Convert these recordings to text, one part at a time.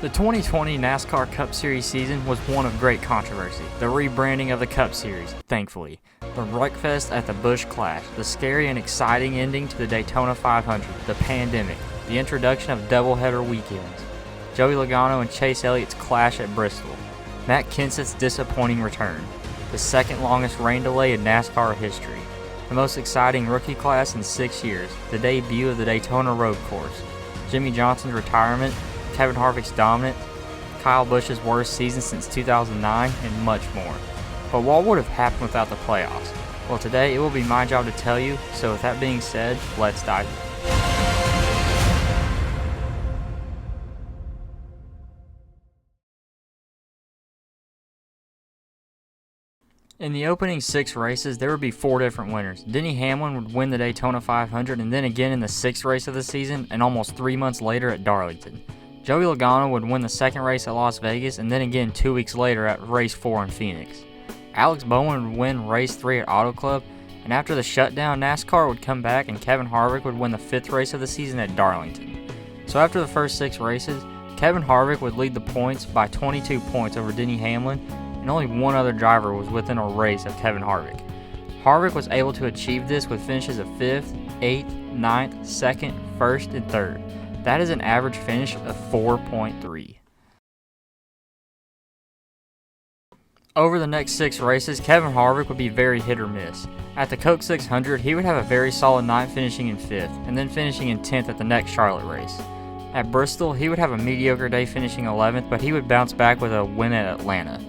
The 2020 NASCAR Cup Series season was one of great controversy. The rebranding of the Cup Series, thankfully. The Wreckfest at the Busch Clash, the scary and exciting ending to the Daytona 500, the pandemic, the introduction of doubleheader weekends, Joey Logano and Chase Elliott's clash at Bristol, Matt Kenseth's disappointing return, the second longest rain delay in NASCAR history, the most exciting rookie class in 6 years, the debut of the Daytona Road Course, Jimmy Johnson's retirement, Kevin Harvick's dominance, Kyle Busch's worst season since 2009, and much more. But what would have happened without the playoffs? Well, today it will be my job to tell you, so with that being said, let's dive in. In the opening 6 races, there would be 4 different winners. Denny Hamlin would win the Daytona 500 and then again in the 6th race of the season and almost 3 months later at Darlington. Joey Logano would win the 2nd race at Las Vegas and then again 2 weeks later at race 4 in Phoenix. Alex Bowman would win race 3 at Auto Club, and after the shutdown, NASCAR would come back and Kevin Harvick would win the 5th race of the season at Darlington. So after the first 6 races, Kevin Harvick would lead the points by 22 points over Denny Hamlin, and only one other driver was within a race of Kevin Harvick. Harvick was able to achieve this with finishes of 5th, 8th, 9th, 2nd, 1st, and 3rd. That is an average finish of 4.3. Over the next 6 races, Kevin Harvick would be very hit or miss. At the Coke 600, he would have a very solid night finishing in 5th, and then finishing in 10th at the next Charlotte race. At Bristol, he would have a mediocre day finishing 11th, but he would bounce back with a win at Atlanta.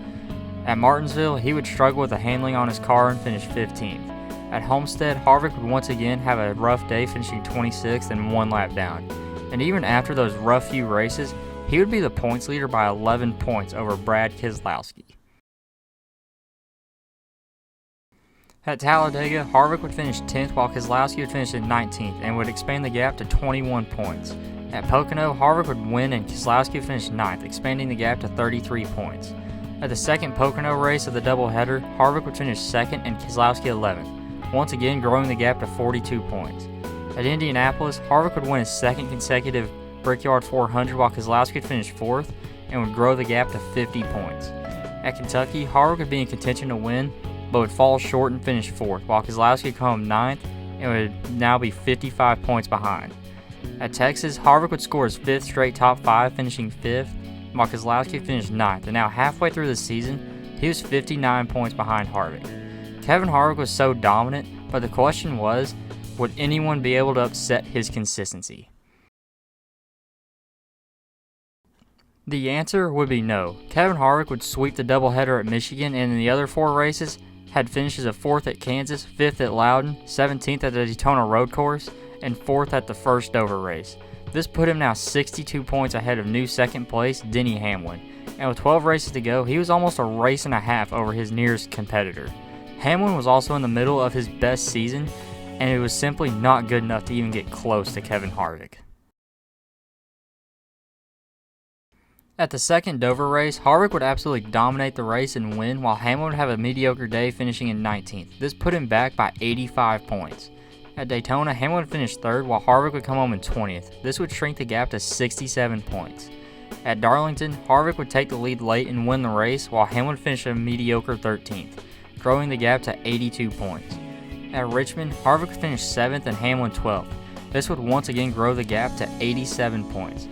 At Martinsville, he would struggle with the handling on his car and finish 15th. At Homestead, Harvick would once again have a rough day finishing 26th and 1 lap down. And even after those rough few races, he would be the points leader by 11 points over Brad Keselowski. At Talladega, Harvick would finish 10th while Keselowski would finish in 19th and would expand the gap to 21 points. At Pocono, Harvick would win and Keselowski would finish 9th, expanding the gap to 33 points. At the second Pocono race of the doubleheader, Harvick would finish 2nd and Keselowski 11th, once again growing the gap to 42 points. At Indianapolis, Harvick would win his 2nd consecutive Brickyard 400 while Keselowski would finish 4th and would grow the gap to 50 points. At Kentucky, Harvick would be in contention to win, but would fall short and finish 4th, while Keselowski would come 9th and would now be 55 points behind. At Texas, Harvick would score his 5th straight top 5, finishing 5th, while Keselowski finished 9th, and now halfway through the season, he was 59 points behind Harvick. Kevin Harvick was so dominant, but the question was, would anyone be able to upset his consistency? The answer would be no. Kevin Harvick would sweep the doubleheader at Michigan, and in the other 4 races, had finishes of 4th at Kansas, 5th at Loudon, 17th at the Daytona Road Course, and 4th at the first Dover race. This put him now 62 points ahead of new 2nd place Denny Hamlin, and with 12 races to go, he was almost a race and a half over his nearest competitor. Hamlin was also in the middle of his best season, and it was simply not good enough to even get close to Kevin Harvick. At the second Dover race, Harvick would absolutely dominate the race and win, while Hamlin would have a mediocre day finishing in 19th. This put him back by 85 points. At Daytona, Hamlin would finish 3rd, while Harvick would come home in 20th. This would shrink the gap to 67 points. At Darlington, Harvick would take the lead late and win the race, while Hamlin would finish a mediocre 13th, growing the gap to 82 points. At Richmond, Harvick would finish 7th and Hamlin 12th. This would once again grow the gap to 87 points.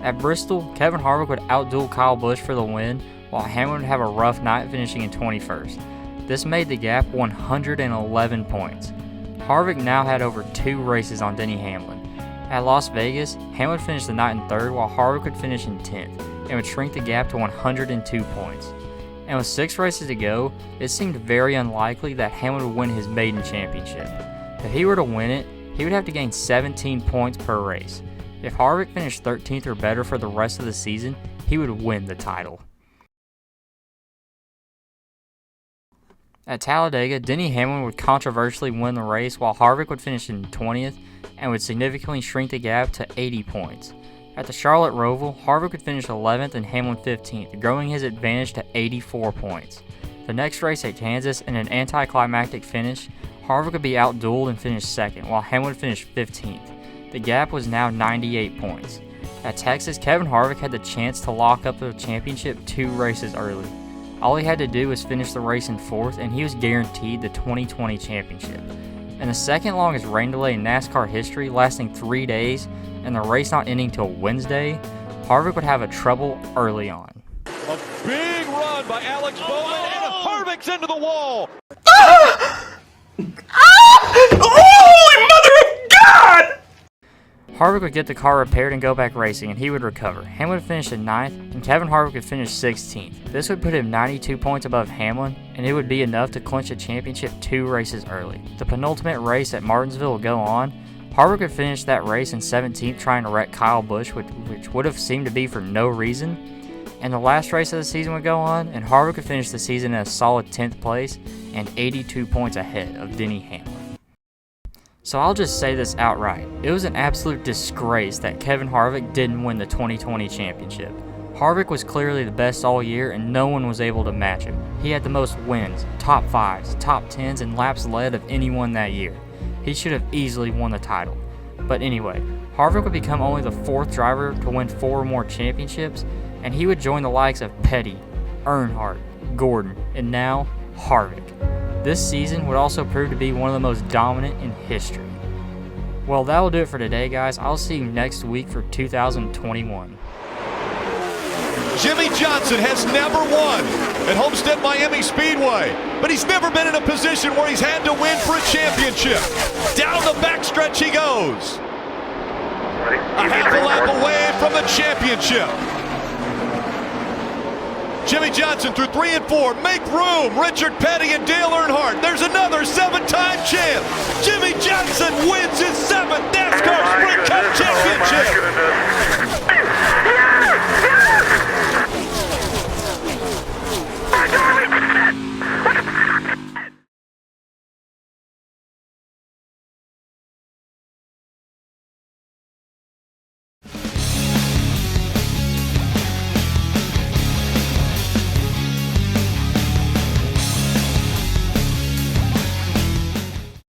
At Bristol, Kevin Harvick would outduel Kyle Busch for the win, while Hamlin would have a rough night finishing in 21st. This made the gap 111 points. Harvick now had over 2 races on Denny Hamlin. At Las Vegas, Hamlin finished the night in 3rd, while Harvick would finish in 10th, and would shrink the gap to 102 points. And with 6 races to go, it seemed very unlikely that Hamlin would win his maiden championship. If he were to win it, he would have to gain 17 points per race. If Harvick finished 13th or better for the rest of the season, he would win the title. At Talladega, Denny Hamlin would controversially win the race, while Harvick would finish in 20th and would significantly shrink the gap to 80 points. At the Charlotte Roval, Harvick would finish 11th and Hamlin 15th, growing his advantage to 84 points. The next race at Kansas, in an anticlimactic finish, Harvick would be outdueled and finish 2nd, while Hamlin would finish 15th. The gap was now 98 points. At Texas, Kevin Harvick had the chance to lock up the championship 2 races early. All he had to do was finish the race in 4th, and he was guaranteed the 2020 championship. In the second longest rain delay in NASCAR history, lasting 3 days, and the race not ending till Wednesday, Harvick would have a trouble early on. A big run by Alex Bowman, and Harvick's into the wall. Holy mother of God! Harvick would get the car repaired and go back racing, and he would recover. Hamlin would finish in 9th, and Kevin Harvick would finish 16th. This would put him 92 points above Hamlin, and it would be enough to clinch a championship 2 races early. The penultimate race at Martinsville would go on. Harvick would finish that race in 17th, trying to wreck Kyle Busch, which would have seemed to be for no reason. And the last race of the season would go on, and Harvick would finish the season in a solid 10th place and 82 points ahead of Denny Hamlin. So I'll just say this outright. It was an absolute disgrace that Kevin Harvick didn't win the 2020 championship. Harvick was clearly the best all year, and no one was able to match him. He had the most wins, top 5s, top 10s, and laps led of anyone that year. He should have easily won the title. But anyway, Harvick would become only the 4th driver to win 4 more championships, and he would join the likes of Petty, Earnhardt, Gordon, and now Harvick. This season would also prove to be one of the most dominant in history. Well, that will do it for today, guys. I'll see you next week for 2021. Jimmie Johnson has never won at Homestead Miami Speedway, but he's never been in a position where he's had to win for a championship. Down the backstretch he goes. A half a lap away from the championship. Jimmie Johnson through 3 and 4. Make room. Richard Petty and Dale Earnhardt. There's another 7-time champ. Jimmie Johnson wins his 7th NASCAR Sprint Cup championship.